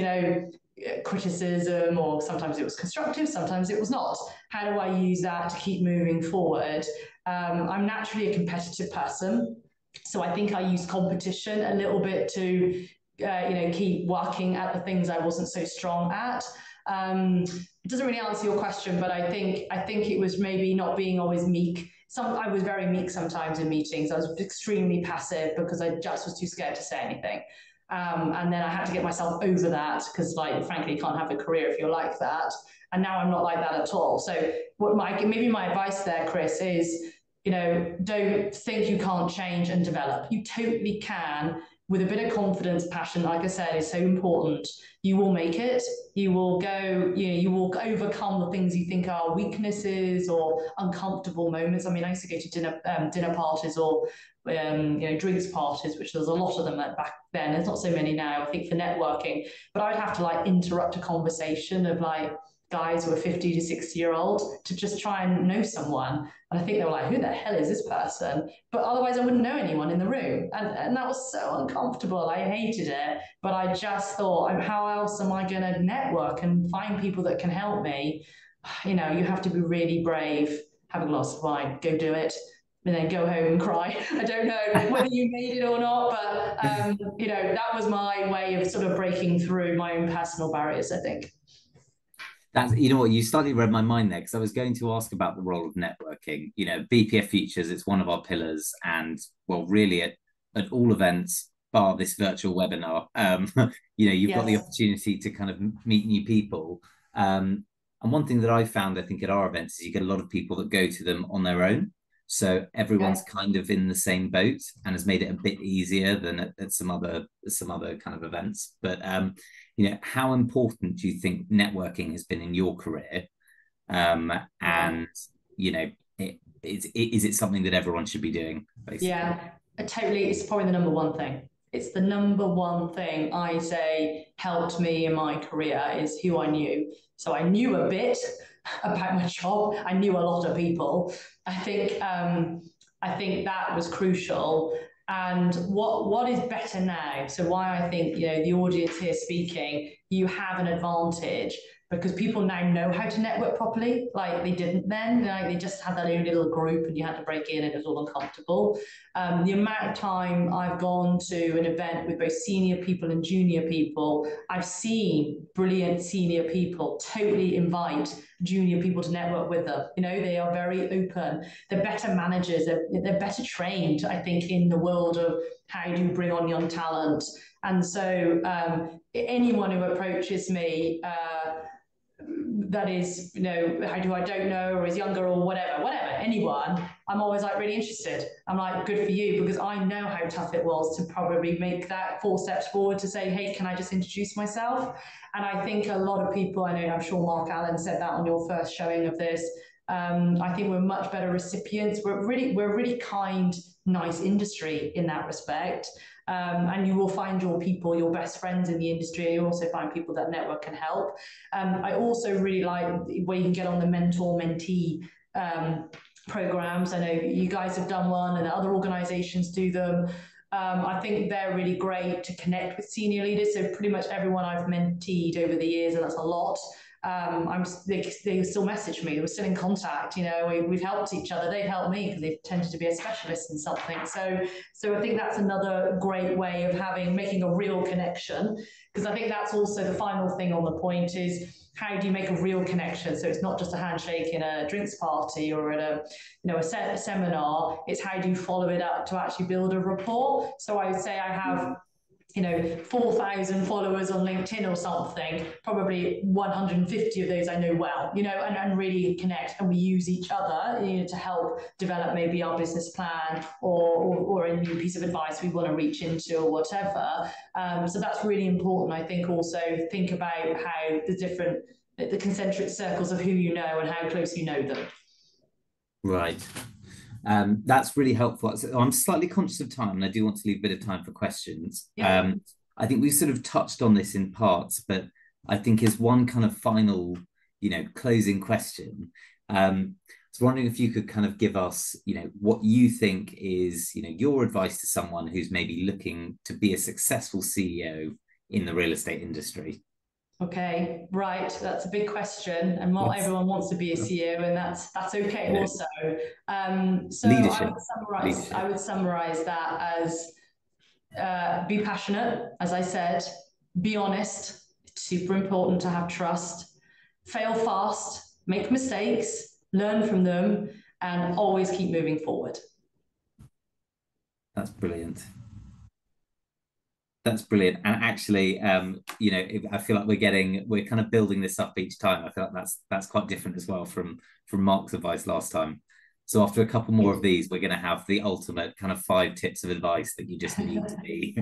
criticism, or sometimes it was constructive, sometimes it was not. How do I use that to keep moving forward? I'm naturally a competitive person. So I think I use competition a little bit to, keep working at the things I wasn't so strong at. It doesn't really answer your question, but I think it was maybe not being always meek. I was very meek sometimes in meetings. I was extremely passive because I just was too scared to say anything. And then I had to get myself over that because, frankly, you can't have a career if you're like that. And now I'm not like that at all. So maybe my advice there, Chris, is, don't think you can't change and develop. You totally can. With a bit of confidence, passion, like I said, is so important. You will make it. You will go, you will overcome the things you think are weaknesses or uncomfortable moments. I mean, I used to go to dinner parties or drinks parties, which there's a lot of them back then. There's not so many now, I think, for networking. But I'd have to interrupt a conversation of guys who are 50 to 60-year-old to just try and know someone. And I think they were like, who the hell is this person? But otherwise I wouldn't know anyone in the room. And that was so uncomfortable. I hated it. But I just thought, how else am I going to network and find people that can help me? You have to be really brave, have a glass of wine, go do it, and then go home and cry. I don't know whether you made it or not, but that was my way of sort of breaking through my own personal barriers, I think. That's, you know what, you slightly read my mind there because I was going to ask about the role of networking. BPF Futures, it's one of our pillars, and well, really at all events, bar this virtual webinar, you've got the Yes. opportunity to kind of meet new people. And one thing that I found, I think, at our events is you get a lot of people that go to them on their own. So everyone's Okay. kind of in the same boat and has made it a bit easier than at some other kind of events. But how important do you think networking has been in your career? Um, Yeah. and is it something that everyone should be doing, basically? Yeah, totally. It's probably the number one thing. It's the number one thing I say helped me in my career is who I knew. So I knew a bit about my job. I knew a lot of people. I think I think that was crucial. And what is better now? So why I think the audience here speaking, you have an advantage because people now know how to network properly. Like they didn't then. Like they just had that own little group, and you had to break in, and it was all uncomfortable. The amount of time I've gone to an event with both senior people and junior people, I've seen brilliant senior people totally invite junior people to network with them. They are very open. They're better managers. They're better trained, I think, in the world of how do you bring on young talent. And so anyone who approaches me, that is, how do I don't know, or is younger, or whatever, anyone, I'm always like really interested. I'm like, good for you, because I know how tough it was to probably make that 4 steps forward to say, hey, can I just introduce myself? And I think a lot of people, I know, I'm sure Mark Allen said that on your first showing of this. I think we're much better recipients. We're really kind, nice industry in that respect. And you will find your people, your best friends in the industry. You also find people that network can help. I also really like where you can get on the mentor-mentee programs. I know you guys have done one, and other organizations do them. I think they're really great to connect with senior leaders. So pretty much everyone I've menteed over the years, and that's a lot. They still message me. We're still in contact. We've helped each other. They've helped me because they've tended to be a specialist in something. So I think that's another great way of making a real connection. Because I think that's also the final thing on the point is how do you make a real connection? So it's not just a handshake in a drinks party or at a seminar. It's how do you follow it up to actually build a rapport. So I would say I have 4,000 followers on LinkedIn or something, probably 150 of those I know well, and really connect, and we use each other, to help develop maybe our business plan or a new piece of advice we want to reach into or whatever. So that's really important. I think also think about how the concentric circles of who you know and how close you know them. Right. That's really helpful. So I'm slightly conscious of time, and I do want to leave a bit of time for questions. Yeah. I think we've sort of touched on this in parts, but I think as one kind of final, closing question, I was wondering if you could kind of give us, what you think is, your advice to someone who's maybe looking to be a successful CEO in the real estate industry. Okay, right. That's a big question, and not Yes. everyone wants to be a CEO, and that's okay You know, also. So leadership, I leadership. would summarize that as be passionate, as I said, be honest. It's super important to have trust. Fail fast, make mistakes, learn from them, and always keep moving forward. That's brilliant. That's brilliant. And actually, I feel like we're kind of building this up each time. I feel like that's quite different as well from Mark's advice last time. So after a couple more of these, we're going to have the ultimate kind of 5 tips of advice that you just need to be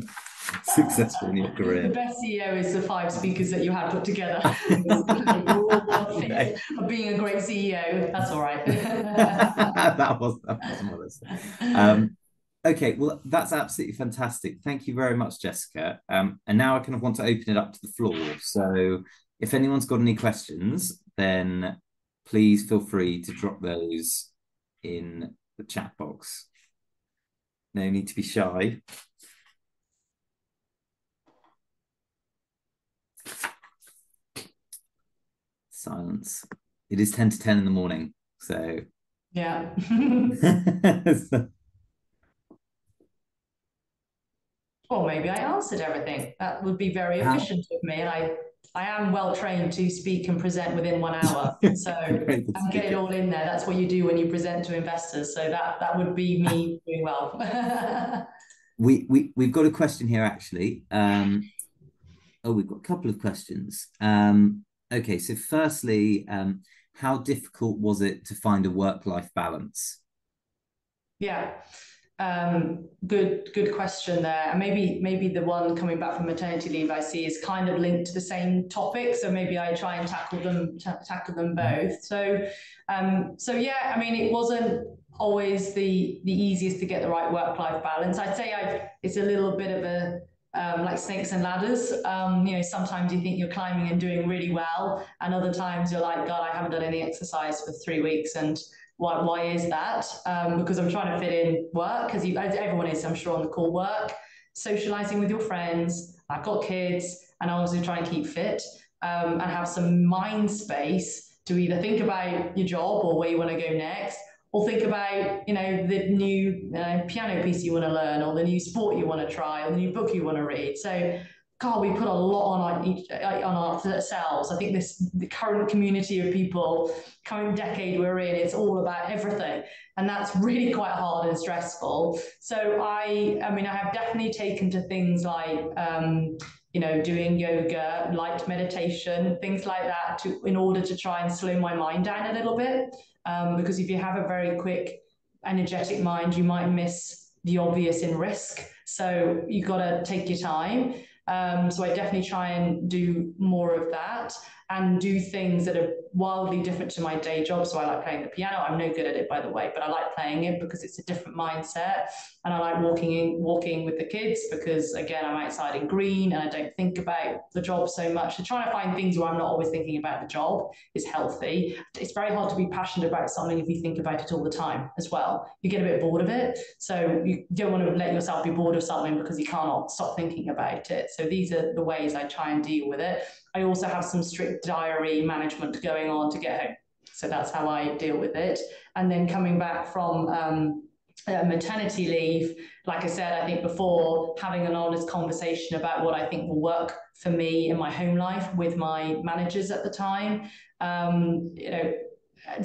successful in your The career. best CEO is the 5 speakers that you had put together. You're all one No. fifth of being a great CEO. That's all right. that was modest. Okay, well, that's absolutely fantastic. Thank you very much, Jessica. And now I kind of want to open it up to the floor. So if anyone's got any questions, then please feel free to drop those in the chat box. No need to be shy. Silence. It is 10 to 10 in the morning. So Yeah. Or maybe I answered everything. That would be very efficient of me, and I I am well trained to speak and present within 1 hour. So Very good and get it speaker. all in there. That's what you do when you present to investors. So that would be me doing well. We've got a question here actually. Oh, we've got a couple of questions. Okay, so firstly, how difficult was it to find a work-life balance? Yeah. Good question there. And maybe the one coming back from maternity leave I see is kind of linked to the same topic. So maybe I try and tackle them both. So yeah, I mean, it wasn't always the easiest to get the right work-life balance. I'd say it's a little bit of a like snakes and ladders. Sometimes you think you're climbing and doing really well, and other times you're like, God, I haven't done any exercise for 3 weeks, and why is that? Because I'm trying to fit in work, as everyone is, I'm sure, on the call, work, socializing with your friends. I've got kids, and I also try and keep fit and have some mind space to either think about your job or where you want to go next, or think about the new piano piece you want to learn, or the new sport you want to try, or the new book you want to read. So God, we put a lot on ourselves. I think the current community of people, current decade we're in, it's all about everything, and that's really quite hard and stressful. So I mean, I have definitely taken to things like doing yoga, light meditation, things like that, in order to try and slow my mind down a little bit. Because if you have a very quick, energetic mind, you might miss the obvious in risk. So you've got to take your time. So I definitely try and do more of that and do things that are wildly different to my day job. So I like playing the piano. I'm no good at it, by the way, but I like playing it because it's a different mindset. And I like walking with the kids because, again, I'm outside in green and I don't think about the job so much. So trying to find things where I'm not always thinking about the job is healthy. It's very hard to be passionate about something if you think about it all the time as well. You get a bit bored of it. So you don't want to let yourself be bored of something because you can't stop thinking about it. So these are the ways I try and deal with it. I also have some strict diary management going on to get home. So that's how I deal with it. And then coming back from maternity leave, like I said, I think before, having an honest conversation about what I think will work for me in my home life with my managers at the time.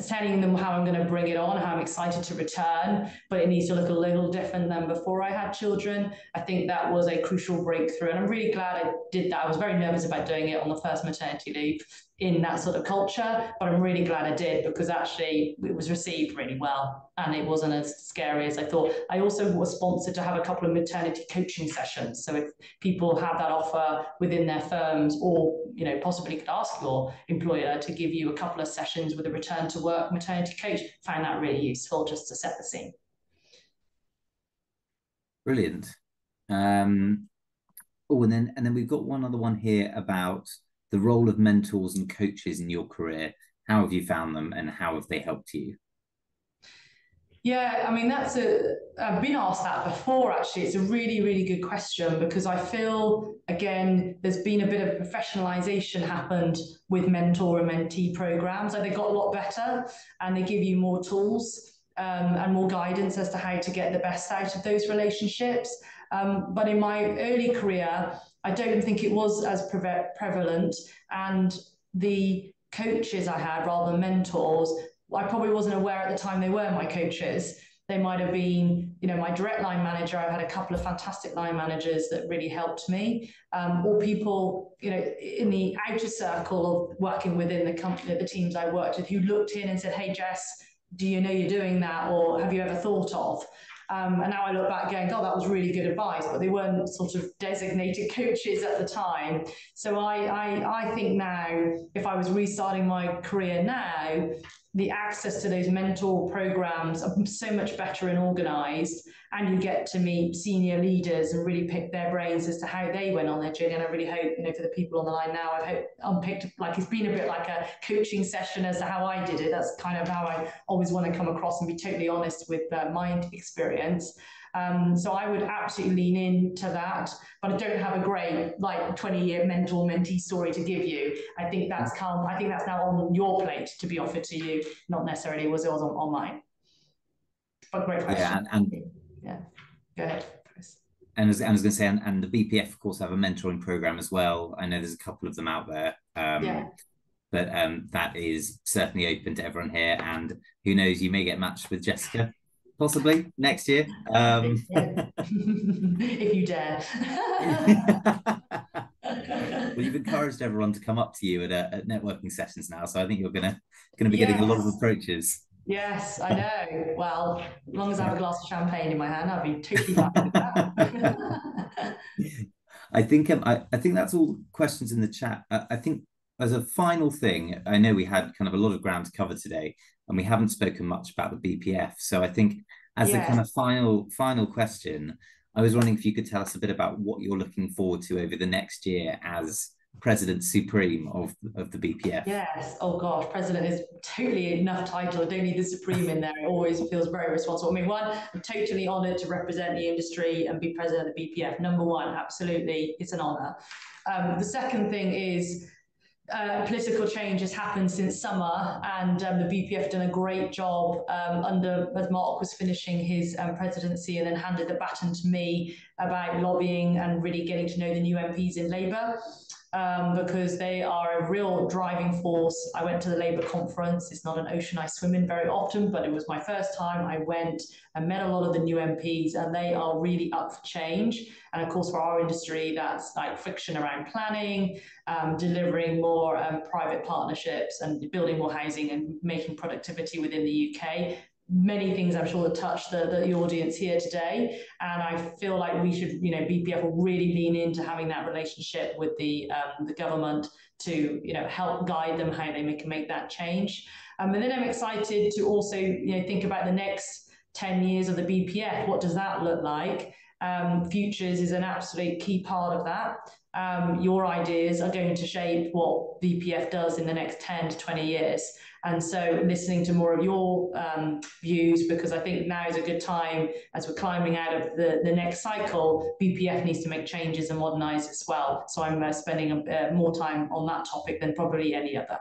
Telling them how I'm going to bring it on, how I'm excited to return, but it needs to look a little different than before I had children. I think that was a crucial breakthrough, and I'm really glad I did that. I was very nervous about doing it on the first maternity leave in that sort of culture, but I'm really glad I did because actually it was received really well and it wasn't as scary as I thought. I also was sponsored to have a couple of maternity coaching sessions. So if people have that offer within their firms, or possibly could ask your employer to give you a couple of sessions with a return to work maternity coach, found that really useful just to set the scene. Brilliant. Oh, and then we've got one other one here about the role of mentors and coaches in your career. How have you found them, and how have they helped you? Yeah, I mean, I've been asked that before, actually. It's a really, really good question because I feel, again, there's been a bit of professionalization happened with mentor and mentee programs. Like, they got a lot better and they give you more tools and more guidance as to how to get the best out of those relationships. But in my early career, I don't think it was as prevalent. And the coaches I had, rather than mentors, I probably wasn't aware at the time they were my coaches. They might have been, my direct line manager. I've had a couple of fantastic line managers that really helped me, or people, in the outer circle of working within the company, the teams I worked with, who looked in and said, "Hey, Jess, do you know you're doing that, or have you ever thought of?" And now I look back going, God, that was really good advice, but they weren't sort of designated coaches at the time. So I think now, if I was restarting my career now, the access to those mentor programs are so much better and organized, and you get to meet senior leaders and really pick their brains as to how they went on their journey. And I really hope, for the people on the line now, I hope unpicked, like, it's been a bit like a coaching session as to how I did it. That's kind of how I always want to come across and be totally honest with my experience. So I would absolutely lean into that, but I don't have a great 20-year mentor mentee story to give you. I think that's now on your plate to be offered to you, not necessarily was on mine. But great question. Yeah, and yeah, go ahead, Chris. And I was going to say, and the BPF, of course, have a mentoring program as well. I know there's a couple of them out there. Yeah. But that is certainly open to everyone here. And who knows, you may get matched with Jessica, possibly next year. If you dare. Well, you've encouraged everyone to come up to you at networking sessions now, so I think you're gonna be getting a lot of Yes. approaches. Yes, I know. Well, as long as I have a glass of champagne in my hand, I'll be totally happy with that. I think that's all questions in the chat. I think as a final thing, I know we had kind of a lot of ground to cover today, and we haven't spoken much about the BPF. So I think as a kind Yes. of final question, I was wondering if you could tell us a bit about what you're looking forward to over the next year as President Supreme of the BPF. Yes. Oh gosh, president is totally enough title. I don't need the supreme in there. It always feels very responsible. I mean, one, I'm totally honoured to represent the industry and be president of the BPF. Number one, absolutely, it's an honour. The second thing is political change has happened since summer, and the BPF done a great job as Mark was finishing his presidency, and then handed the baton to me about lobbying and really getting to know the new MPs in Labour. Because they are a real driving force. I went to the Labour conference. It's not an ocean I swim in very often, but it was my first time. I went and met a lot of the new MPs, and they are really up for change. And of course, for our industry, that's like friction around planning, delivering more private partnerships, and building more housing, and making productivity within the UK. Many things I'm sure that touch the audience here today, and I feel like we should, BPF will really lean into having that relationship with the government to help guide them how they can make that change. And then I'm excited to also think about the next 10 years of the BPF. What does that look like? Futures is an absolute key part of that. Your ideas are going to shape what BPF does in the next 10 to 20 years. And so listening to more of your views, because I think now is a good time as we're climbing out of the next cycle. BPF needs to make changes and modernize as well. So I'm spending more time on that topic than probably any other.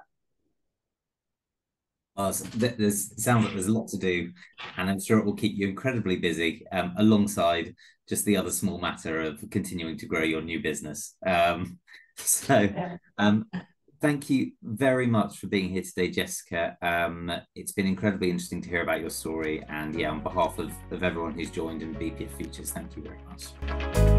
So sounds like there's a lot to do, and I'm sure it will keep you incredibly busy, alongside just the other small matter of continuing to grow your new business. Thank you very much for being here today, Jessica. It's been incredibly interesting to hear about your story, and on behalf of everyone who's joined in BPF Futures, thank you very much.